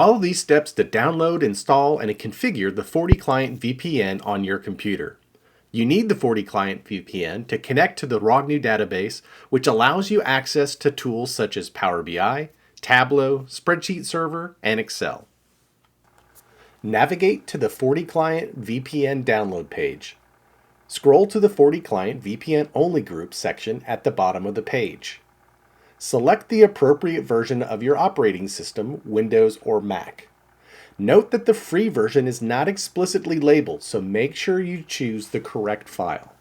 Follow these steps to download, install, and configure the FortiClient VPN on your computer. You need the FortiClient VPN to connect to the Roghnu database, which allows you access to tools such as Power BI, Tableau, Spreadsheet Server, and Excel. Navigate to the FortiClient VPN download page. Scroll to the FortiClient VPN Only Group section at the bottom of the page. Select the appropriate version of your operating system, Windows or Mac. Note that the free version is not explicitly labeled, so make sure you choose the correct file.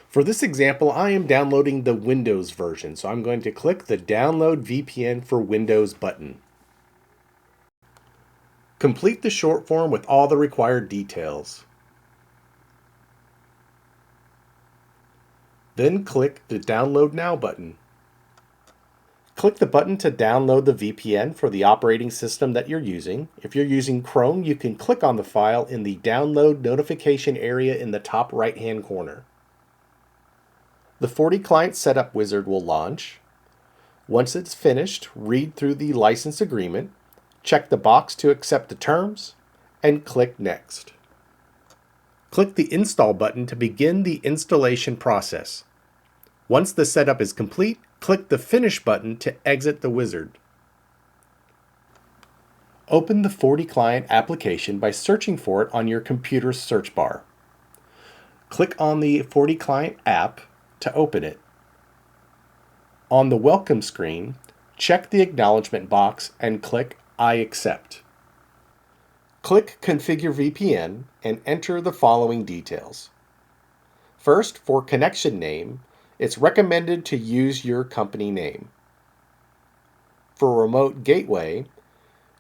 For this example, I am downloading the Windows version, so I'm going to click the Download VPN for Windows button. Complete the short form with all the required details. Then click the Download Now button. Click the button to download the VPN for the operating system that you're using. If you're using Chrome, you can click on the file in the Download Notification area in the top right-hand corner. The FortiClient Setup Wizard will launch. Once it's finished, read through the license agreement, check the box to accept the terms, and click Next. Click the Install button to begin the installation process. Once the setup is complete, click the Finish button to exit the wizard. Open the FortiClient application by searching for it on your computer's search bar. Click on the FortiClient app to open it. On the Welcome screen, check the acknowledgement box and click I accept. Click Configure VPN and enter the following details. First, for connection name, it's recommended to use your company name. For remote gateway,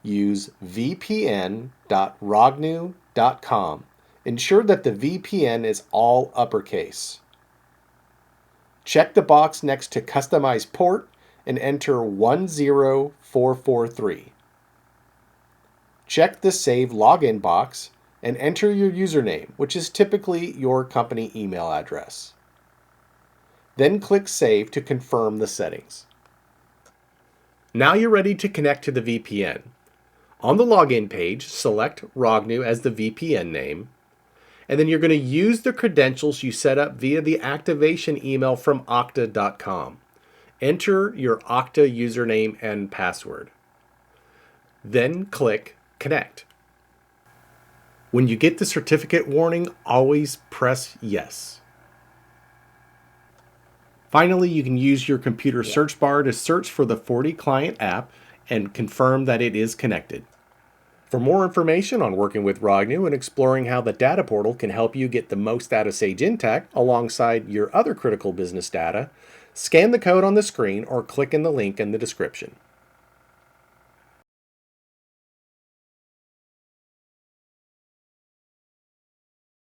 use vpn.roghnu.com. Ensure that the VPN is all uppercase. Check the box next to Customize Port and enter 10443. Check the Save Login box and enter your username, which is typically your company email address. Then click Save to confirm the settings. Now you're ready to connect to the VPN. On the login page, select Roghnu as the VPN name, and then you're going to use the credentials you set up via the activation email from okta.com. Enter your Okta username and password. Then click Connect. When you get the certificate warning, always press Yes. Finally, you can use your computer search bar to search for the FortiClient app and confirm that it is connected. For more information on working with Roghnu and exploring how the data portal can help you get the most out of Sage Intacct alongside your other critical business data, scan the code on the screen or click in the link in the description.